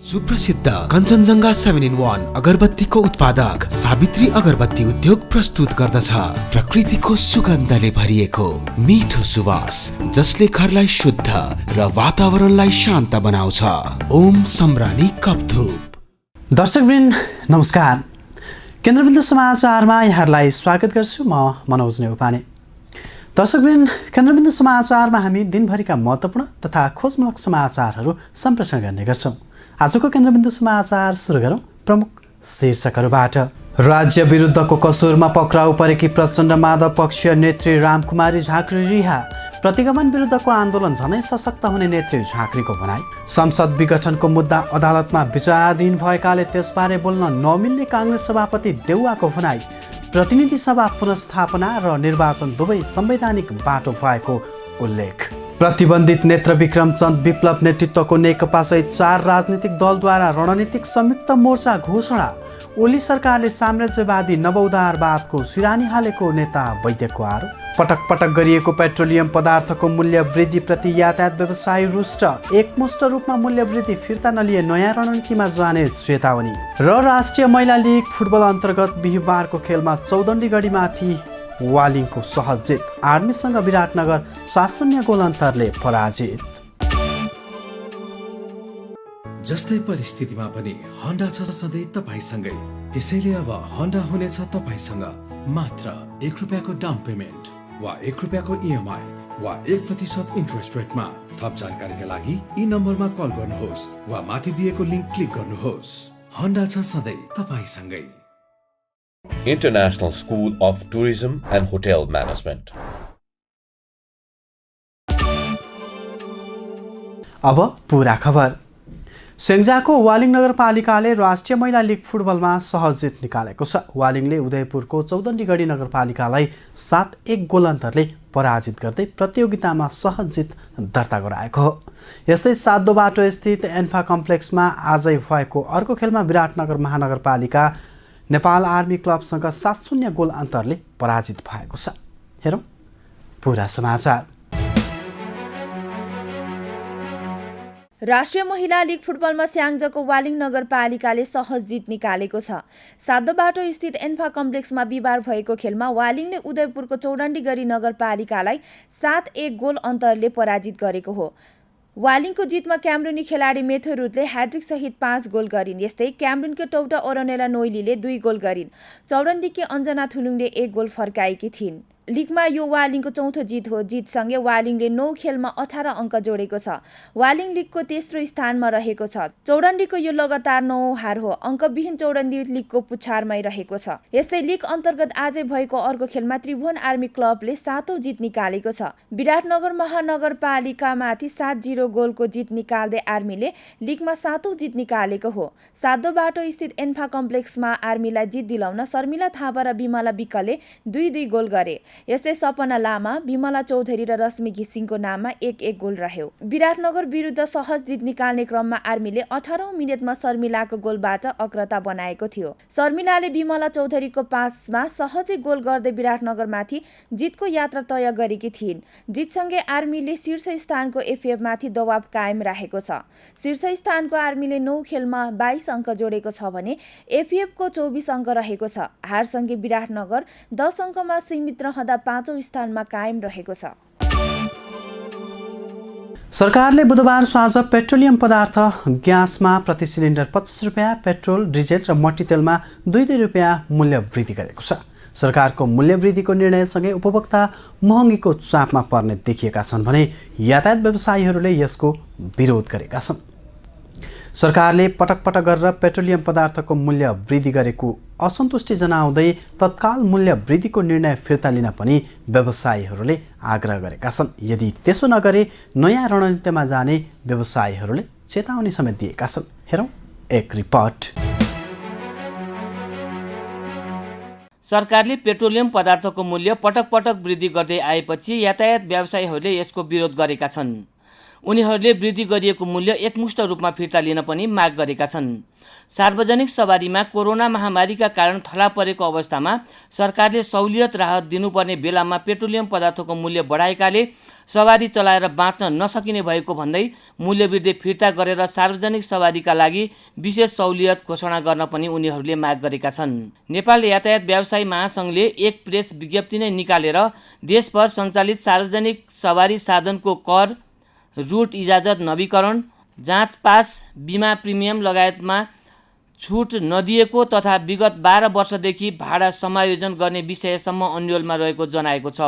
सुप्रसिद्ध कञ्चनजङ्घा 7-in-1 अगरबत्तीको उत्पादक सावित्री अगरबत्ती उद्योग प्रस्तुत गर्दछ प्रकृतिको सुगन्धले भरिएको मिठो सुवास जसले घरलाई शुद्ध र वातावरणलाई शान्त बनाउँछ। ओम सम्रानी कपधूप। दर्शकवृन्द नमस्कार, केन्द्रबिन्दु समाचारमा यहाँहरूलाई स्वागत गर्छु। म मनोज नेउपाने। दर्शकवृन्द, केन्द्रबिन्दु समाचारमा हामी दिनभरिका महत्त्वपूर्ण तथा खोजमूलक समाचारहरू सम्प्रेषण गर्ने गर्छौँ। आजको केन्द्रबिन्दु समाचार सुरु गरौँ प्रमुख शीर्षकहरूबाट। राज्य विरुद्धको कसुरमा पक्राउ परेकी प्रचण्ड माधव पक्षीय नेत्री रामकुमारी झाँक्री रिहा। प्रतिगमन विरुद्धको आन्दोलन झनै सशक्त हुने नेत्री झाँक्रीको भनाई। संसद विघटनको मुद्दा अदालतमा विचाराधीन भएकाले त्यसबारे बोल्न नमिल्ने काङ्ग्रेस सभापति देउवाको भनाई। प्रतिनिधि सभा पुनर्स्थापना र निर्वाचन दुवै संवैधानिक बाटो भएको उल्लेख। प्रतिबन्धित नेत्र विक्रम चन्द विप्लव नेतृत्वको नेकपा सहित 4 राजनीतिक दलद्वारा रणनीतिक संयुक्त मोर्चा घोषणा। ओली सरकारले साम्राज्यवादी नवउदारवादको सिरानी हालेको नेता वैद्यको आरोप। पटक पटक गरिएको पेट्रोलियम पदार्थको मूल्य वृद्धिप्रति यातायात व्यवसायी रुष्ट। एकमुष्ट रूपमा मूल्य वृद्धि फिर्ता नलिए नयाँ रणनीतिमा जाने चेतावनी। र राष्ट्रिय महिला लिग फुटबल अन्तर्गत बिहिबारको खेलमा चौदण्डीगढीमाथि वालिङको सहज जित। आर्मीसँग विराटनगर 7-0 गोल अन्तरले पराजित। जस्तै परिस्थितिमा पनि होन्डा छ सधैँ तपाईसँगै। त्यसैले अब होन्डा हुनेछ तपाईसँग मात्र 1 रुपियाँको डाउन पेमेन्ट वा 1 रुपियाँको इएमआई वा 1% इन्ट्रेस्ट रेटमा। थप जानकारीका लागि यी नम्बरमा कल गर्नुहोस् वा माथि दिएको लिङ्क क्लिक गर्नुहोस्। होन्डा छ सधैँ तपाईसँगै। International School of Tourism and Hotel Management. अब पूरा खबर। स्याङ्जाको वालिङ नगरपालिकाले राष्ट्रिय महिला लिग फुटबलमा सहज जित निकालेको छ। वालिङले उदयपुरको चौदण्डीगढी नगरपालिकालाई 7-1 गोल अन्तरले पराजित गर्दै प्रतियोगितामा सहज जित दर्ता गराएको हो। यस्तै सातो बाटो स्थित एन्फा कम्प्लेक्समा आजै भएको अर्को खेलमा विराटनगर महानगरपालिका नेपाल आर्मी क्लबसँग 7-0 गोल अन्तरले पराजित भएको छ। हेरौँ पुरा समाचार। राष्ट्रिय महिला लिग फुटबलमा स्याङ्जाको वालिङ नगरपालिकाले सहज जित निकालेको छ। सातो बाटो स्थित एन्फा कम्प्लेक्समा बिहिबार भएको खेलमा वालिङले उदयपुरको चौडण्डीगढी नगरपालिकालाई 7-1 गोल अन्तरले पराजित गरेको हो। वालिङको जितमा क्यामरुनी खेलाडी मेथो रुथले ह्याट्रिक सहित 5 गोल गरिन्। यस्तै क्यामरुनको टौटा ओरोनेला नोइलीले 2 गोल गरिन्। चौडण्डीकी अञ्जना थुलुङले 1 गोल फर्काएकी थिइन्। लिगमा यो वालिङको चौथो जित हो। जितसँगै वालिङले 9 खेलमा 18 अङ्क जोडेको छ। वालिङ लिगको तेस्रो स्थानमा रहेको छ। चौडण्डीको यो लगातार 9औं हार हो। अङ्कविहीन चौडण्डी लिगको पुछारमै रहेको छ। यस्तै लिग अन्तर्गत आजै भएको अर्को खेलमा त्रिभुवन आर्मी क्लबले 7औं जित निकालेको छ। विराटनगर महानगरपालिकामाथि 7-0 गोलको जित निकाल्दै आर्मीले लिगमा 7औं जित निकालेको हो। सातो बाटो स्थित एन्फा कम्प्लेक्समा आर्मीलाई जित दिलाउन शर्मिला थापा र बिमला विकले 2-2 गोल गरे। यस्तै सपना लामा, बिमला चौधरी र रश्मि घिसिङको नाममा 1-1 गोल रह्यो। विराटनगर विरुद्ध सहज जित निकाल्ने क्रममा आर्मीले 18औं मिनेटमा शर्मिलाको गोलबाट अग्रता बनाएको थियो। शर्मिलाले बिमला चौधरीको पासमा सहजै गोल गर्दै विराटनगरमाथि जितको यात्रा तय गरेकी थिइन्। जितसँगै आर्मीले शीर्ष स्थानको एफएफमाथि दबाव कायम राखेको छ। शीर्ष स्थानको आर्मीले 9 खेलमा 22 अङ्क जोडेको छ भने एफएफको 24 अङ्क रहेको छ। हारसँगै विराटनगर 10 अङ्कमा सीमित रहँदा 5औं स्थानमा कायम रहेको छ। सरकारले बुधबार साँझ पेट्रोलियम पदार्थ ग्यासमा प्रति सिलिन्डर 25 रुपियाँ, पेट्रोल, डिजेल र मट्टीतेलमा 2-2 रुपियाँ मूल्य वृद्धि गरेको छ। सरकारको मूल्य वृद्धिको निर्णयसँगै उपभोक्ता महँगीको चापमा पर्ने देखिएका छन् भने यातायात व्यवसायीहरूले यसको विरोध गरेका छन्। सरकारले पटक पटक गरेर पेट्रोलियम पदार्थको मूल्य वृद्धि गरेको असन्तुष्टि जनाउँदै तत्काल मूल्य वृद्धिको निर्णय फिर्ता लिन पनि व्यवसायीहरूले आग्रह गरेका छन्। यदि त्यसो नगरे नयाँ रणनीतिमा जाने व्यवसायीहरूले चेतावनी समेत दिएका छन्। हेरौँ एक रिपोर्ट। सरकारले पेट्रोलियम पदार्थको मूल्य पटक पटक वृद्धि गर्दै आएपछि यातायात व्यवसायीहरूले यसको विरोध गरेका छन्। उनीहरूले वृद्धि गरिएको मूल्य एकमुष्ट रूपमा फिर्ता लिन पनि माग गरेका छन्। सार्वजनिक सवारीमा कोरोना महामारीका कारण थला परेको अवस्थामा सरकारले सहुलियत राहत दिनुपर्ने बेलामा पेट्रोलियम पदार्थको मूल्य बढाएकाले सवारी चलाएर बाँच्न नसकिने भएको भन्दै मूल्यवृद्धि फिर्ता गरेर सार्वजनिक सवारीका लागि विशेष सहुलियत घोषणा गर्न पनि उनीहरूले माग गरेका छन्। नेपाल यातायात व्यवसायी महासङ्घले एक प्रेस विज्ञप्ति नै निकालेर देशभर सञ्चालित सार्वजनिक सवारी साधनको कर, रुट इजाजत नवीकरण, जाँच पास, बिमा प्रिमियम लगायतमा छुट नदिएको तथा विगत 12 वर्षदेखि भाडा समायोजन गर्ने विषयसम्म अन्योलमा रहेको जनाएको छ।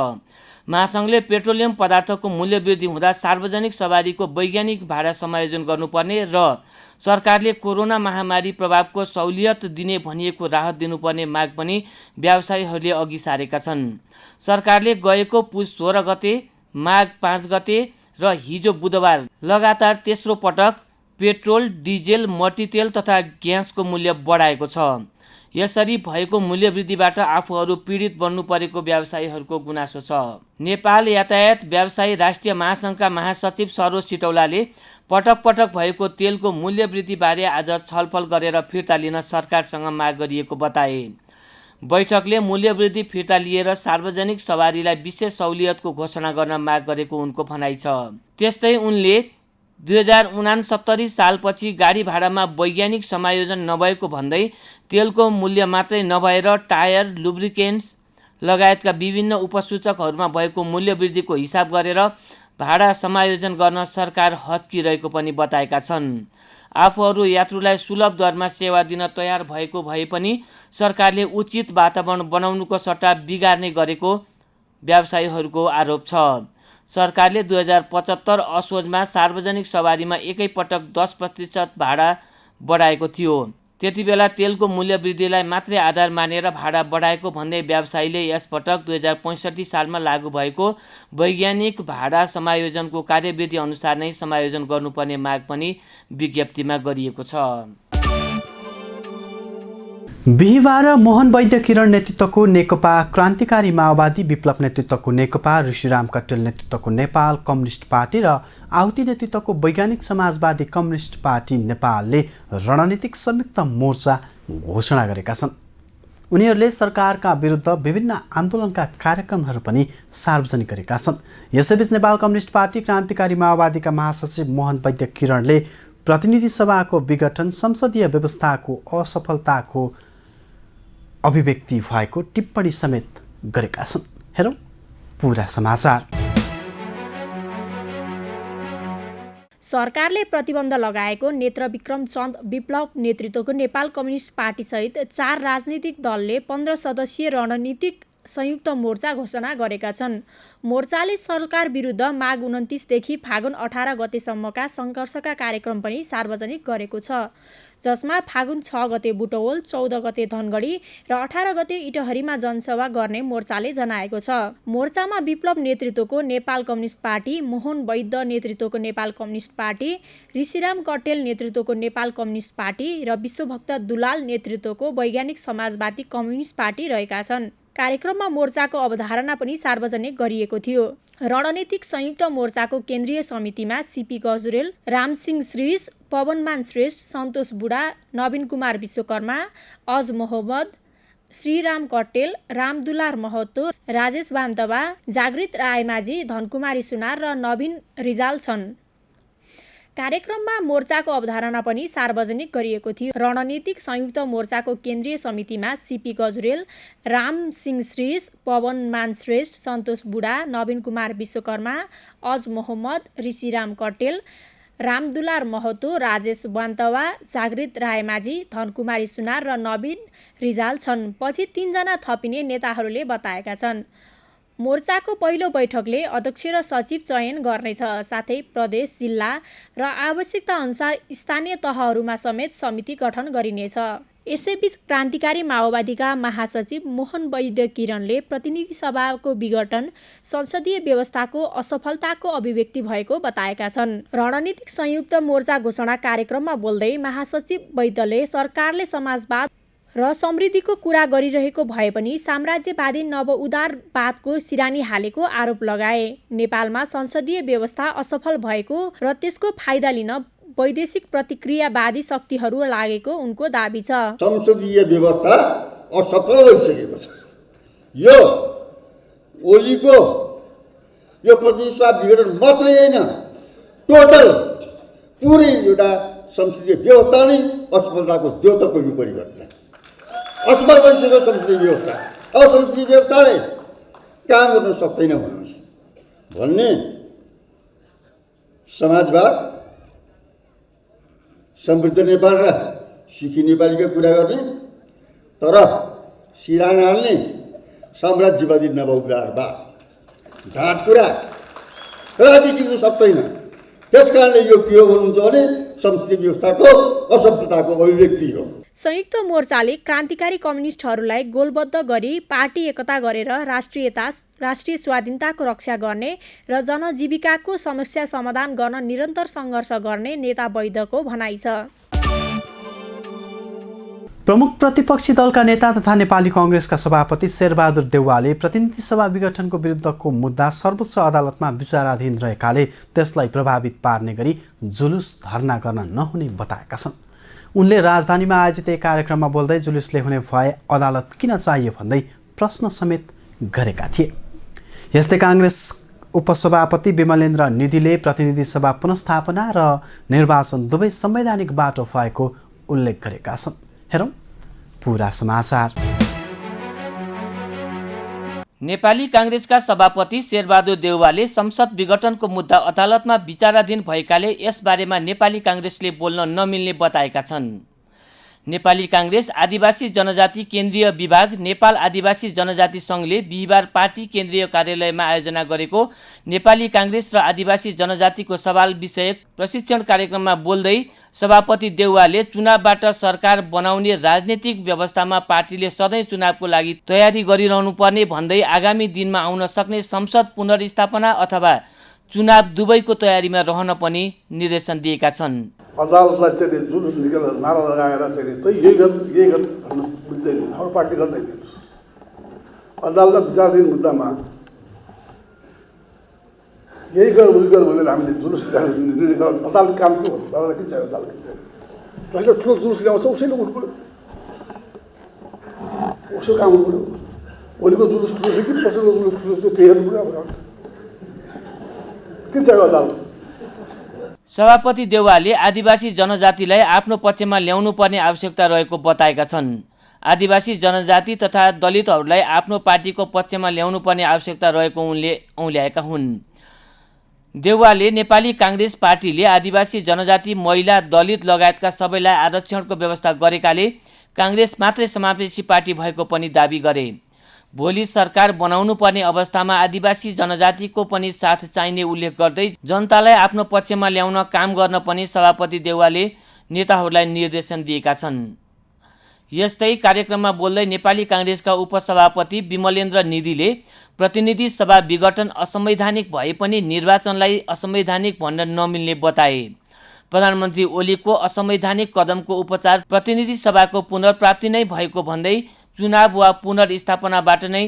महासङ्घले पेट्रोलियम पदार्थको मूल्यवृद्धि हुँदा सार्वजनिक सवारीको वैज्ञानिक भाडा समायोजन गर्नुपर्ने र सरकारले कोरोना महामारी प्रभावको सहुलियत दिने भनिएको राहत दिनुपर्ने माग पनि व्यवसायीहरूले अघि सारेका छन्। सरकारले गएको पुस 16 गते, माघ 5 गते र हिजो बुधबार लगातार तेस्रो पटक पेट्रोल, डिजेल, मट्टीतेल तथा ग्यासको मूल्य बढाएको छ। यसरी भएको मूल्यवृद्धिबाट आफूहरू पीडित बन्नु परेको व्यवसायीहरूको गुनासो छ। नेपाल यातायात व्यवसायी राष्ट्रिय महासङ्घका महासचिव सरोज सिटौलाले पटक पटक भएको तेलको मूल्यवृद्धिबारे आज छलफल गरेर फिर्ता लिन सरकारसँग माग गरिएको बताए। बैठकले मूल्यवृद्धि फिर्ता लिएर सार्वजनिक सवारीलाई विशेष सहुलियतको घोषणा गर्न माग गरेको उनको भनाइ छ। त्यस्तै उनले 2069 सालपछि गाडी भाडामा वैज्ञानिक समायोजन नभएको भन्दै तेलको मूल्य मात्रै नभएर टायर, लुब्रिकेन्ट्स लगायतका विभिन्न उपसूचकहरूमा भएको मूल्यवृद्धिको हिसाब गरेर भाडा समायोजन गर्न सरकार हच्किरहेको पनि बताएका छन्। आफूहरू यात्रुलाई सुलभ दरमा सेवा दिन तयार भएको भए पनि सरकारले उचित वातावरण बनाउनुको सट्टा बिगार्ने गरेको व्यवसायीहरूको आरोप छ। सरकारले 2075 असोजमा सार्वजनिक सवारीमा एकैपटक 10% भाडा बढाएको थियो। त्यतिबेला तेलको मूल्यवृद्धिलाई मात्रै आधार मानेर भाडा बढाएको भन्दै व्यवसायीले यसपटक 2065 सालमा लागू भएको वैज्ञानिक भाडा समायोजनको कार्यविधि अनुसार नै समायोजन गर्नुपर्ने माग पनि विज्ञप्तिमा गरिएको छ। बिहिबार मोहन वैद्य किरण नेतृत्वको नेकपा क्रान्तिकारी माओवादी, विप्लव नेतृत्वको नेकपा, ऋषिराम कट्टेल नेतृत्वको नेपाल कम्युनिस्ट पार्टी र आहुति नेतृत्वको वैज्ञानिक समाजवादी कम्युनिस्ट पार्टी नेपालले रणनीतिक संयुक्त मोर्चा घोषणा गरेका छन्। उनीहरूले सरकारका विरुद्ध विभिन्न आन्दोलनका कार्यक्रमहरू पनि सार्वजनिक गरेका छन्। यसैबीच नेपाल कम्युनिस्ट पार्टी क्रान्तिकारी माओवादीका महासचिव मोहन वैद्य किरणले प्रतिनिधि सभाको विघटन संसदीय व्यवस्थाको असफलताको अभिव्यक्ति भएको टिप्पणी समेत गरेका छन्। हेरौँ पुरा समाचार। सरकारले प्रतिबन्ध लगाएको नेत्रविक्रम चन्द विप्लव नेतृत्वको नेपाल कम्युनिस्ट पार्टीसहित 4 राजनीतिक दलले 15 सदस्यीय रणनीतिक संयुक्त मोर्चा घोषणा गरेका छन्। मोर्चाले सरकार विरुद्ध माघ 29 देखि फागुन 18 गतेसम्मका सङ्घर्षका कार्यक्रम पनि सार्वजनिक गरेको छ, जसमा फागुन 6 गते बुटवल, 14 गते धनगढी र 18 गते इटहरीमा जनसभा गर्ने मोर्चाले जनाएको छ। मोर्चामा विप्लव नेतृत्वको नेपाल कम्युनिस्ट पार्टी, मोहन वैद्य नेतृत्वको नेपाल कम्युनिस्ट पार्टी, ऋषिराम कट्टेल नेतृत्वको नेपाल कम्युनिस्ट पार्टी र विश्वभक्त दुलाल नेतृत्वको वैज्ञानिक समाजवादी कम्युनिस्ट पार्टी रहेका छन्। कार्यक्रममा मोर्चाको अवधारणा पनि सार्वजनिक गरिएको थियो। रणनीतिक संयुक्त मोर्चाको केन्द्रीय समितिमा सीपी गजुरेल, रामसिंह श्रीष, पवनमान श्रेष्ठ, सन्तोष बुढा, नवीन कुमार विश्वकर्मा, अज मोहम्मद, श्रीराम कट्टेल, रामदुलार महतो, राजेश वान्तवा, जागृत रायमाझी, धनकुमारी सुनार र नवीन रिजाल छन्। कार्यक्रममा मोर्चाको अवधारणा पनि सार्वजनिक गरिएको थियो। रणनीतिक संयुक्त मोर्चाको केन्द्रीय समितिमा सीपी गजुरेल, रामसिंह श्रीष, पवनमान श्रेष्ठ, सन्तोष बुढा, नवीन कुमार विश्वकर्मा, अज मोहम्मद, ऋषिराम कट्टेल, रामदुलार महतो, राजेश वान्तवा, जागृत रायमाझी, धनकुमारी सुनार र नवीन रिजाल छन्। पछि 3 जना थपिने नेताहरूले बताएका छन्। मोर्चाको पहिलो बैठकले अध्यक्ष र सचिव चयन गर्नेछ, साथै प्रदेश, जिल्ला र आवश्यकता अनुसार स्थानीय तहहरूमा समेत समिति गठन गरिनेछ। यसैबीच क्रान्तिकारी माओवादीका महासचिव मोहन वैद्य किरणले प्रतिनिधि सभाको विघटन संसदीय व्यवस्थाको असफलताको अभिव्यक्ति भएको बताएका छन्। रणनीतिक संयुक्त मोर्चा घोषणा कार्यक्रममा बोल्दै महासचिव वैद्यले सरकारले समाजवाद र समृद्धिको कुरा गरिरहेको भए पनि साम्राज्यवादी नवउदारवादको सिरानी हालेको आरोप लगाए। नेपालमा संसदीय व्यवस्था असफल भएको र त्यसको फाइदा लिन वैदेशिक प्रतिक्रियावादी शक्तिहरू लागेको उनको दाबी छ। संसदीय व्यवस्था असफल भइसकेको छ। यो ओलीको यो प्रतिनिधिसभा विघटन मात्रै होइन, टोटल पुरै एउटा संसदीय व्यवस्था नै असफलताको द्योतक विपरीत घटना। असफल भइसक्यो संसदीय व्यवस्था। अब संसदीय व्यवस्थाले काम गर्न सक्दैन भन्ने समाजवाद, समृद्ध नेपाल र सुखी नेपालीको कुरा गर्ने, तर सिराना हाल्ने साम्राज्यवादी नवउदारवाद ढाँट कुरा कदापि टिक्न सक्दैन। त्यसकारणले यो के हो भन्नुहुन्छ भने संसदीय व्यवस्थाको असफलताको अभिव्यक्ति हो। संयुक्त मोर्चाले क्रान्तिकारी कम्युनिस्टहरूलाई गोलबद्ध गरी पार्टी एकता गरेर राष्ट्रियता, राष्ट्रिय स्वाधीनताको रक्षा गर्ने र जनजीविकाको समस्या समाधान गर्न निरन्तर सङ्घर्ष गर्ने नेता वैद्यको भनाइ छ। प्रमुख प्रतिपक्षी दलका नेता तथा नेपाली कांग्रेसका सभापति शेरबहादुर देउवाले प्रतिनिधि सभा विघटनको विरुद्धको मुद्दा सर्वोच्च अदालतमा विचाराधीन रहेकाले त्यसलाई प्रभावित पार्ने गरी जुलुस धर्ना गर्न नहुने बताएका छन्। उनले राजधानीमा आयोजित एक कार्यक्रममा बोल्दै जुलुसले हुने भए अदालत किन चाहियो भन्दै प्रश्न समेत गरेका थिए। यस्तै कांग्रेस उपसभापति विमलेन्द्र निधिले प्रतिनिधि सभा पुनर्स्थापना र निर्वाचन दुवै संवैधानिक बाटो भएको उल्लेख गरेका छन्। हेरौं पूरा समाचार। नेपाली कांग्रेसका सभापति शेरबहादुर देउवाले संसद विघटनको मुद्दा अदालतमा विचाराधीन भएकाले यसबारेमा नेपाली कांग्रेसले बोल्न नमिल्ने बताएका छन्। नेपाली कांग्रेस आदिवासी जनजाति केन्द्रीय विभाग नेपाल आदिवासी जनजाति संघले बिहिबार पार्टी केन्द्रीय कार्यालयमा आयोजना गरेको नेपाली कांग्रेस र आदिवासी जनजातिको सवाल विषयक प्रशिक्षण कार्यक्रममा बोल्दै सभापति देउवाले चुनावबाट सरकार बनाउने राजनीतिक व्यवस्थामा पार्टीले सधैँ चुनावको लागि तयारी गरिरहनु पर्ने भन्दै आगामी दिनमा आउन सक्ने संसद पुनर्स्थापना अथवा चुनाव दुवैको तयारीमा रहन पनि निर्देशन दिएका छन्। अदालतलाई चाहिँ जुलुस निकालेर नारा लगाएर चाहिँ यही गर्नु भन्नु बुझ्दैन, हाम्रो पार्टी गर्दैन। अदालतमा विचाराधीन मुद्दामा यही गर उही गर भनेर हामीले जुलुस निर्णय गर्नु अदालत काम के हो? अदालत के चाहियो? अदालत के चाहियो? जसले ठुलो जुलुस ल्याउँछ उसैले उठ्नु पऱ्यो, उसको काम हुनु पऱ्यो। ओलीको जुलुस ठुलो थियो कि प्रचण्डको जुलुस ठुलो थियो त्यही हेर्नु पऱ्यो। के चाहियो अदालत? सभापति देउवाले आदिवासी जनजातिलाई आफ्नो पक्षमा ल्याउनु पर्ने आवश्यकता रहेको बताएका छन्। आदिवासी जनजाति तथा दलितहरूलाई आफ्नो पार्टीको पक्षमा ल्याउनु पर्ने आवश्यकता रहेको उनले औल्याएका हुन्। देउवाले नेपाली कांग्रेस पार्टीले आदिवासी जनजाति, महिला, दलित लगायतका सबैलाई आरक्षणको व्यवस्था गरेकाले कांग्रेस मात्रै समावेशी पार्टी भएको पनि दाबी गरे। भोलि सरकार बनाउनु पर्ने अवस्थामा आदिवासी जनजातिको पनि साथ चाहिने उल्लेख गर्दै जनतालाई आफ्नो पक्षमा ल्याउन काम गर्न पनि सभापति देउवाले नेताहरूलाई निर्देशन दिएका छन्। यस्तै कार्यक्रममा बोल्दै नेपाली कांग्रेसका उपसभापति विमलेन्द्र निधिले प्रतिनिधि सभा विघटन असंवैधानिक भए पनि निर्वाचनलाई असंवैधानिक भन्न नमिल्ने बताए। प्रधानमन्त्री ओलीको असंवैधानिक कदमको उपचार प्रतिनिधि सभाको पुनर्प्राप्ति नै भएको भन्दै चुनाव वा पुनर्स्थापनाबाट नै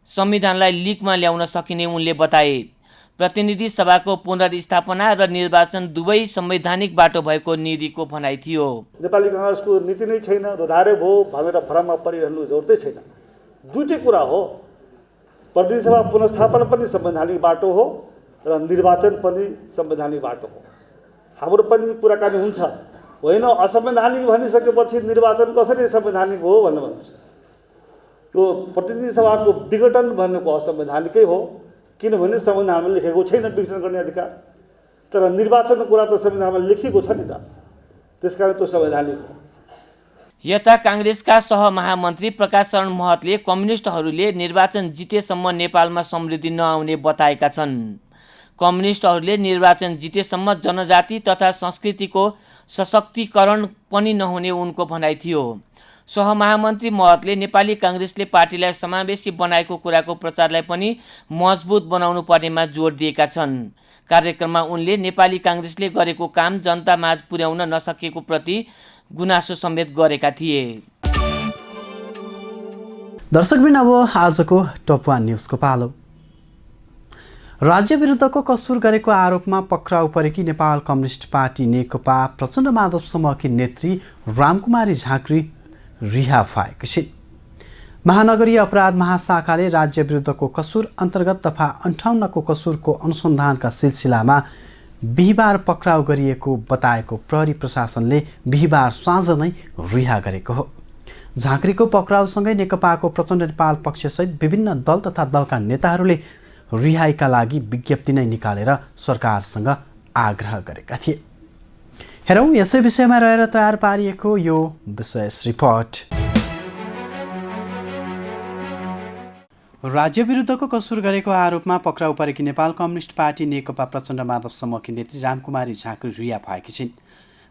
संविधानलाई लिकमा ल्याउन सकिने उनले बताए। प्रतिनिधि सभाको पुनर्स्थापना र निर्वाचन दुवै संवैधानिक बाटो भएको निधिको भनाइ थियो। नेपाली कांग्रेसको नीति नै छैन, रोधारे भो भनेर भ्रममा परिरहनु जरुरतै छैन। दुईटै कुरा हो, प्रतिनिधि सभा पुनर्स्थापना पनि संवैधानिक बाटो हो र निर्वाचन पनि संवैधानिक बाटो हो। हाम्रो पनि कुराकानी हुन्छ, होइन असंवैधानिक भनिसकेपछि निर्वाचन कसरी संवैधानिक हो भनेर भन्छ। यो प्रतिनिधि सभाको विघटन भनेको असंवैधानिकै हो, किनभने संविधानमा लेखेको छैन विघटन गर्ने अधिकार। तर निर्वाचनको कुरा त संविधानमा लेखिएको छ नि त, त्यसकारण त्यो संवैधानिक हो। यता कांग्रेसका सहमहामन्त्री प्रकाश शरण महतले कम्युनिस्टहरूले निर्वाचन जितेसम्म नेपालमा समृद्धि नआउने बताएका छन्। कम्युनिस्टहरूले निर्वाचन जितेसम्म जनजाति तथा संस्कृतिको सशक्तिकरण पनि नहुने उनको भनाइ थियो। सहमहामन्त्री महतले नेपाली कांग्रेसले पार्टीलाई समावेशी बनाएको कुराको प्रचारलाई पनि मजबुत बनाउनु पर्नेमा जोड दिएका छन्। कार्यक्रममा उनले नेपाली कांग्रेसले गरेको काम जनतामाझ पुर्याउन नसकेको प्रति गुनासो समेत गरेका थिए। दर्शकबिन अब आजको टप 1 न्युजको पालो। राज्य विरुद्धको कसुर गरेको आरोपमा पक्राउ परेकी नेपाल कम्युनिस्ट पार्टी नेकपा प्रचण्ड माधव समूहकी नेत्री रामकुमारी झाँक्री रिहा भएकी छिन्। महानगरीय अपराध महाशाखाले राज्य विरुद्धको कसुर अन्तर्गत दफा 58 को कसुरको अनुसन्धानका सिलसिलामा बिहिबार पक्राउ गरिएको बताएको प्रहरी प्रशासनले बिहिबार साँझ नै रिहा गरेको हो। झाँक्रीको पक्राउसँगै नेकपाको प्रचण्ड नेपाल पक्षसहित विभिन्न दल तथा दलका नेताहरूले रिहाईका लागि विज्ञप्ति नै निकालेर सरकारसँग आग्रह गरेका थिए। हेरौँ यसै विषयमा रहेर तयार पारिएको यो विशेष रिपोर्ट। राज्य विरुद्धको कसुर गरेको आरोपमा पक्राउ परेकी नेपाल कम्युनिस्ट पार्टी नेकपा प्रचण्ड माधव समूहकी नेत्री रामकुमारी झाँक्री रिहा भएकी छिन्।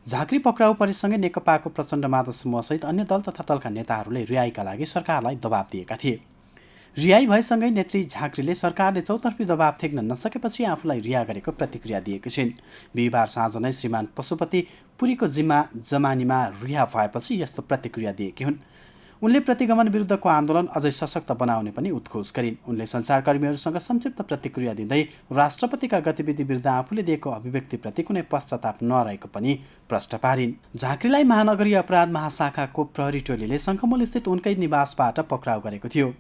झाँक्री पक्राउ परेसँगै नेकपाको प्रचण्ड माधव समूहसहित अन्य दल तथा दलका नेताहरूले रिहाईका लागि सरकारलाई दबाब दिएका थिए। रिहाई भएसँगै नेत्री झाँक्रीले सरकारले चौतर्फी दबाब थेक्न नसकेपछि आफूलाई रिहा गरेको प्रतिक्रिया दिएकी छिन्। बिहिबार साँझ नै श्रीमान पशुपति पुरीको जिम्मा जमानीमा रिहा भएपछि यस्तो प्रतिक्रिया दिएकी हुन्। उनले प्रतिगमन विरुद्धको आन्दोलन अझै सशक्त बनाउने पनि उद्घोष गरिन्। उनले सञ्चारकर्मीहरूसँग संक्षिप्त प्रतिक्रिया दिँदै राष्ट्रपतिका गतिविधि विरुद्ध आफूले दिएको अभिव्यक्तिप्रति कुनै पश्चाताप नरहेको पनि प्रश्न पारिन्। झाँक्रीलाई महानगरीय अपराध महाशाखाको प्रहरी टोलीले शङ्खमूल स्थित उनकै निवासबाट पक्राउ गरेको थियो।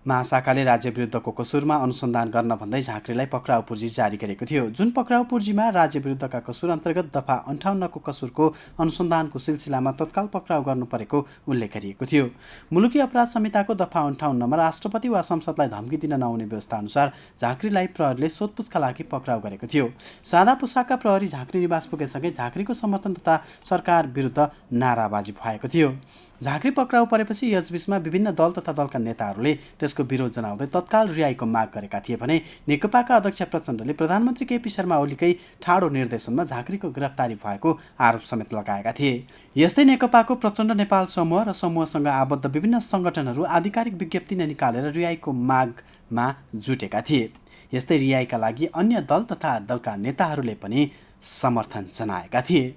महाशाखाले राज्य विरुद्धको कसुरमा अनुसन्धान गर्न भन्दै झाँक्रीलाई पक्राउ पूर्जी जारी गरेको थियो, जुन पक्राउ पूर्जीमा राज्य विरुद्धका कसुर अन्तर्गत दफा 58 को कसुरको अनुसन्धानको सिलसिलामा तत्काल पक्राउ गर्नु परेको उल्लेख गरिएको थियो। मुलुकी अपराध संहिताको दफा 58 मा राष्ट्रपति वा संसदलाई धम्की दिन नहुने व्यवस्था अनुसार झाँक्रीलाई प्रहरीले सोधपुछका लागि पक्राउ गरेको थियो। सादा पोसाकका प्रहरी झाँक्री निवास पुगेसँगै झाँक्रीको समर्थन तथा सरकार विरुद्ध नाराबाजी भएको थियो। झाँक्री पक्राउ परेपछि यसबीचमा विभिन्न दल तथा दलका नेताहरूले त्यसको विरोध जनाउँदै तत्काल रिहाईको माग गरेका थिए भने नेकपाका अध्यक्ष प्रचण्डले प्रधानमन्त्री केपी शर्मा ओलीकै ठाडो निर्देशनमा झाँक्रीको गिरफ्तारी भएको आरोप समेत लगाएका थिए। यस्तै नेकपाको प्रचण्ड नेपाल समूह र समूहसँग आबद्ध विभिन्न सङ्गठनहरू आधिकारिक विज्ञप्ति नै निकालेर रिहाईको मागमा जुटेका थिए। यस्तै रिहाईका लागि अन्य दल तथा दलका नेताहरूले पनि समर्थन जनाएका थिए।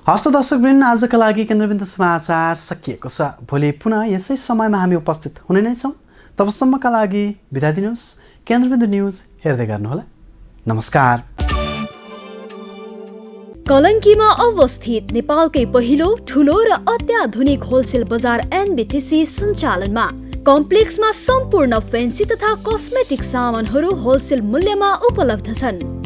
हस्त दर्शकवृन्द, आजका लागि केन्द्रबिन्दु समाचार सकिएको छ। भोलि पुनः यसै समयमा हामी उपस्थित हुने नै छौँ। तबसम्मका लागि बिदा दिनुहोस्। केन्द्रबिन्दु न्युज हेर्दै गर्नुहोला। नमस्कार। कलङ्कीमा अवस्थित नेपालकै पहिलो ठुलो र अत्याधुनिक होलसेल बजार एनबीटीसी सञ्चालनमा कम्प्लेक्समा सम्पूर्ण फेन्सी तथा कस्मेटिक सामानहरू होलसेल मूल्यमा उपलब्ध छन्।